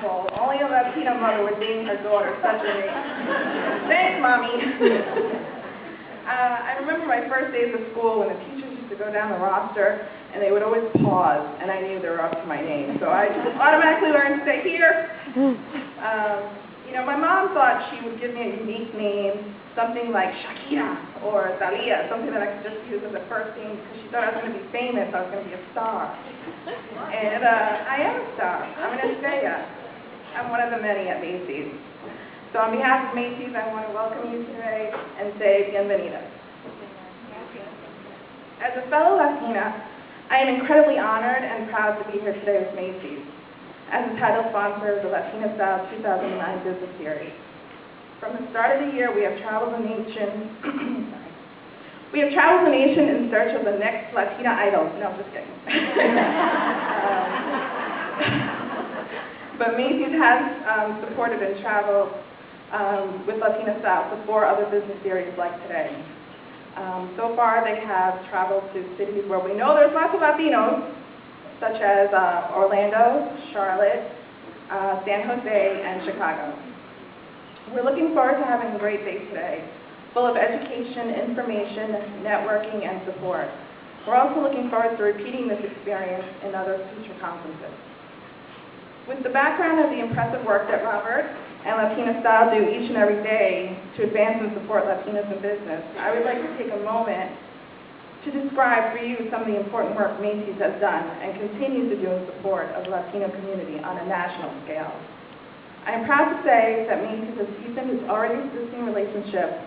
Well, only a Latina mother would name her daughter such a name. Thanks, Mommy. I remember my first days of school when the teachers used to go down the roster, and they would always pause, and I knew they were up to my name. So I just automatically learned to say here. My mom thought she would give me a unique name, something like Shakira or Thalia, something that I could just use as a first name because she thought I was going to be famous, I was going to be a star. And I am a star. I'm an estrella. I'm one of the many at Macy's. So on behalf of Macy's, I want to welcome you today and say bienvenida. As a fellow Latina, I am incredibly honored and proud to be here today with Macy's as the title sponsor of the Latina Style 2009 Business Series. From the start of the year, we have traveled the nation. We have traveled the nation in search of the next Latina idol. No, I'm just kidding. But Macy's has supported and traveled with Latina Style to 4 other business series like today. So far, they have traveled to cities where we know there's lots of Latinos, such as Orlando, Charlotte, San Jose, and Chicago. We're looking forward to having a great day today, full of education, information, networking, and support. We're also looking forward to repeating this experience in other future conferences. With the background of the impressive work that Robert and Latina Style do each and every day to advance and support Latinos in business, I would like to take a moment to describe for you some of the important work Macy's has done and continues to do in support of the Latino community on a national scale. I am proud to say that Macy's has deepened its already existing relationship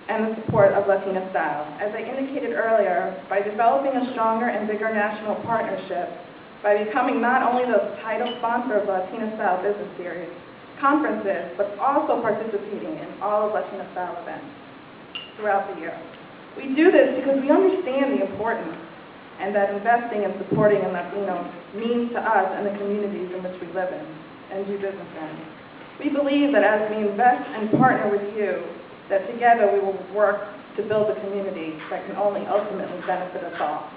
and the support of Latina Style. As I indicated earlier, by developing a stronger and bigger national partnership, by becoming not only the title sponsor of the Latina Style Business Series conferences, but also participating in all of Latina Style events throughout the year. We do this because we understand the importance and that investing and supporting in Latinos means to us and the communities in which we live in and do business in. We believe that as we invest and partner with you, that together we will work to build a community that can only ultimately benefit us all.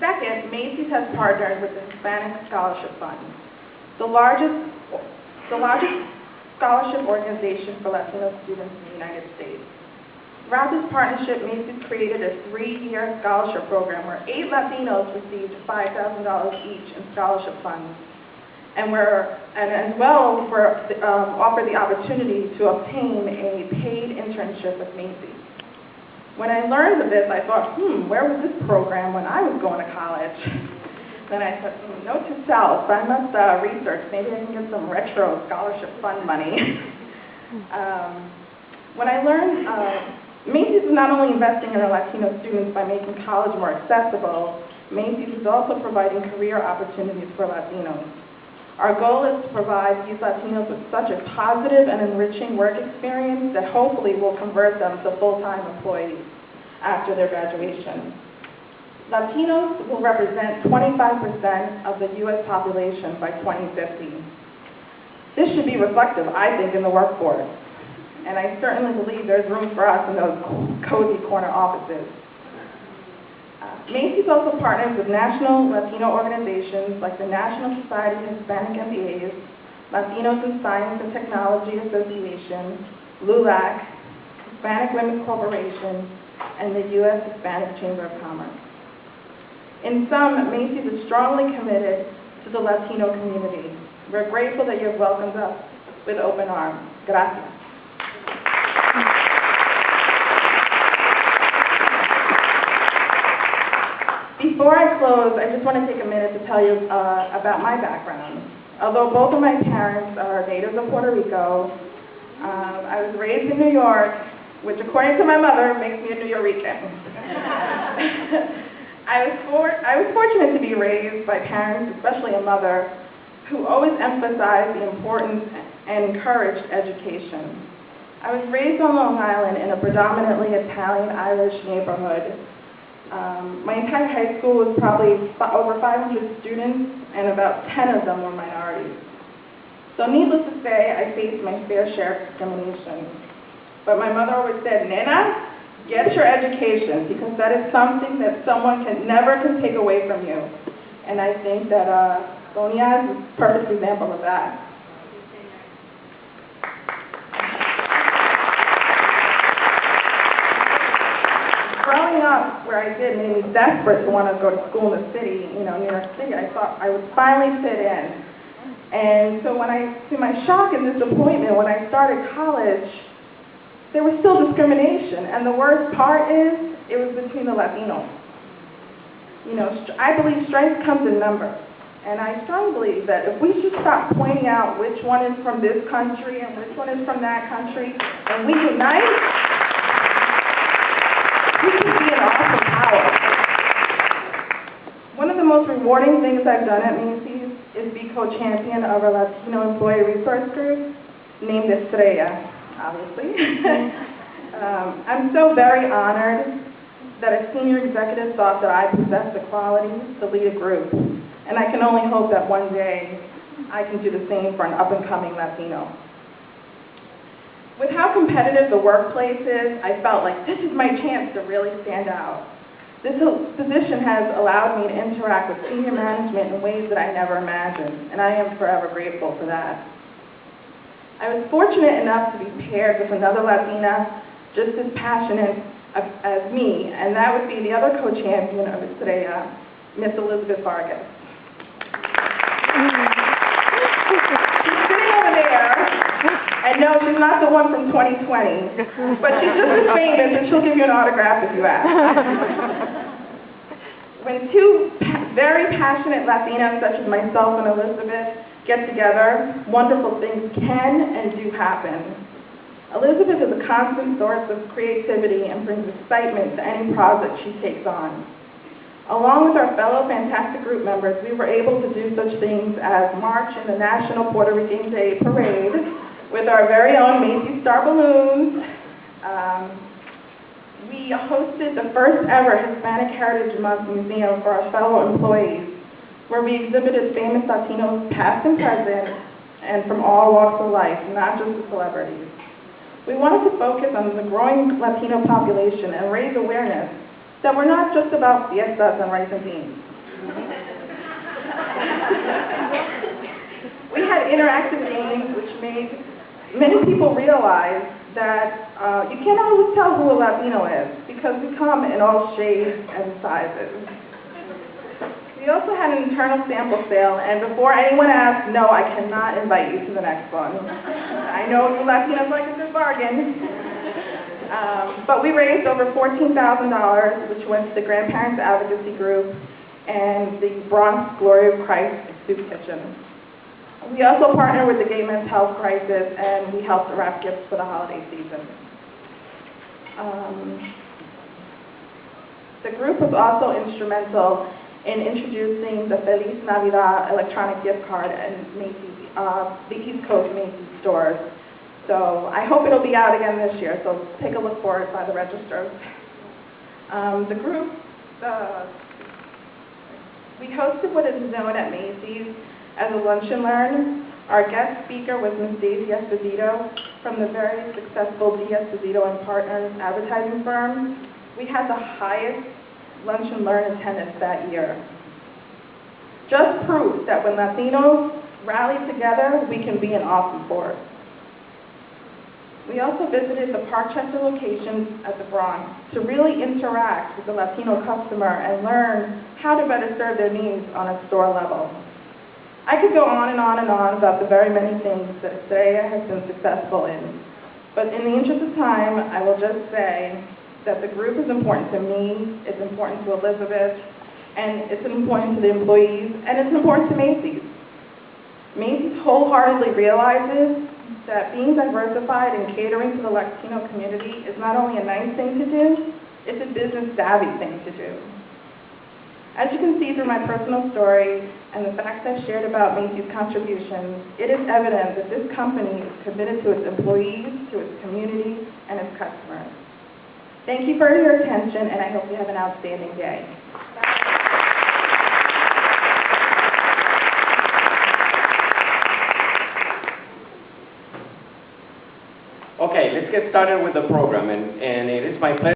Second, Macy's has partnered with the Hispanic Scholarship Fund, the largest scholarship organization for Latino students in the United States. Throughout this partnership, Macy's created a 3-year scholarship program where 8 Latinos received $5,000 each in scholarship funds, and as well offer the opportunity to obtain a paid internship with Macy's. When I learned of this, I thought, where was this program when I was going to college? Then I said, note to self, I must research. Maybe I can get some retro scholarship fund money. When I learned, Macy's is not only investing in our Latino students by making college more accessible, Macy's is also providing career opportunities for Latinos. Our goal is to provide these Latinos with such a positive and enriching work experience that hopefully will convert them to full-time employees after their graduation. Latinos will represent 25% of the U.S. population by 2050. This should be reflective, I think, in the workforce. And I certainly believe there's room for us in those cozy corner offices. Macy's also partners with national Latino organizations like the National Society of Hispanic MBAs, Latinos in Science and Technology Association, LULAC, Hispanic Women's Corporation, and the U.S. Hispanic Chamber of Commerce. In sum, Macy's is strongly committed to the Latino community. We're grateful that you have welcomed us with open arms. Gracias. Before I close, I just want to take a minute to tell you about my background. Although both of my parents are natives of Puerto Rico, I was raised in New York, which according to my mother makes me a New Yorican. I was fortunate to be raised by parents, especially a mother, who always emphasized the importance and encouraged education. I was raised on Long Island in a predominantly Italian-Irish neighborhood. My entire high school was probably over 500 students, and about 10 of them were minorities. So needless to say, I faced my fair share of discrimination. But my mother always said, Nena, get your education, because that is something that someone never can take away from you. And I think that Sonia is a perfect example of that. Growing up where I did made me desperate to want to go to school in the city, New York City. I thought I would finally fit in. And so to my shock and disappointment, when I started college, there was still discrimination. And the worst part is, it was between the Latinos. I believe strength comes in numbers. And I strongly believe that if we should stop pointing out which one is from this country and which one is from that country, and we unite, we can be an awesome power. One of the most rewarding things I've done at Macy's is be co-champion of a Latino employee resource group named Estrella, obviously. I'm so very honored that a senior executive thought that I possess the qualities to lead a group. And I can only hope that one day I can do the same for an up-and-coming Latino. With how competitive the workplace is, I felt like this is my chance to really stand out. This position has allowed me to interact with senior management in ways that I never imagined, and I am forever grateful for that. I was fortunate enough to be paired with another Latina just as passionate as me, and that would be the other co-champion of Estrella, Miss Elizabeth Vargas. She's sitting over there, and no, she's not the one from 2020, but she's just as famous, and she'll give you an autograph if you ask. When two very passionate Latinas, such as myself and Elizabeth, get together, wonderful things can and do happen. Elizabeth is a constant source of creativity and brings excitement to any project she takes on. Along with our fellow fantastic group members, we were able to do such things as march in the National Puerto Rican Day Parade with our very own Macy's Star Balloons. We hosted the first ever Hispanic Heritage Month Museum for our fellow employees, where we exhibited famous Latinos past and present, and from all walks of life, not just the celebrities. We wanted to focus on the growing Latino population and raise awareness that we're not just about fiestas and rice and beans. We had interactive games which made many people realize that you can't always tell who a Latino is because we come in all shades and sizes. We also had an internal sample sale, and before anyone asks, no, I cannot invite you to the next one. I know you Latinos like a good bargain. But we raised over $14,000, which went to the Grandparents Advocacy Group and the Bronx Glory of Christ Soup Kitchen. We also partnered with the Gay Men's Health Crisis, and we helped wrap gifts for the holiday season. The group was also instrumental in introducing the Feliz Navidad electronic gift card and the East Coast Macy's stores. So I hope it'll be out again this year, so take a look for it by the registers. The group, we hosted what is known at Macy's as a lunch and learn. Our guest speaker was Ms. Daisy Esposito from the very successful D. Esposito and Partners advertising firm. We had the highest lunch and learn attendance that year. Just proof that when Latinos rally together, we can be an awesome force. We also visited the Parkchester locations at the Bronx to really interact with the Latino customer and learn how to better serve their needs on a store level. I could go on and on and on about the very many things that Estrella has been successful in, but in the interest of time, I will just say that the group is important to me, it's important to Elizabeth, and it's important to the employees, and it's important to Macy's. Macy's wholeheartedly realizes that being diversified and catering to the Latino community is not only a nice thing to do, it's a business-savvy thing to do. As you can see through my personal story and the facts I've shared about Macy's contributions, it is evident that this company is committed to its employees, to its community, and its customers. Thank you for your attention, and I hope you have an outstanding day. Okay, let's get started with the program, and it is my pleasure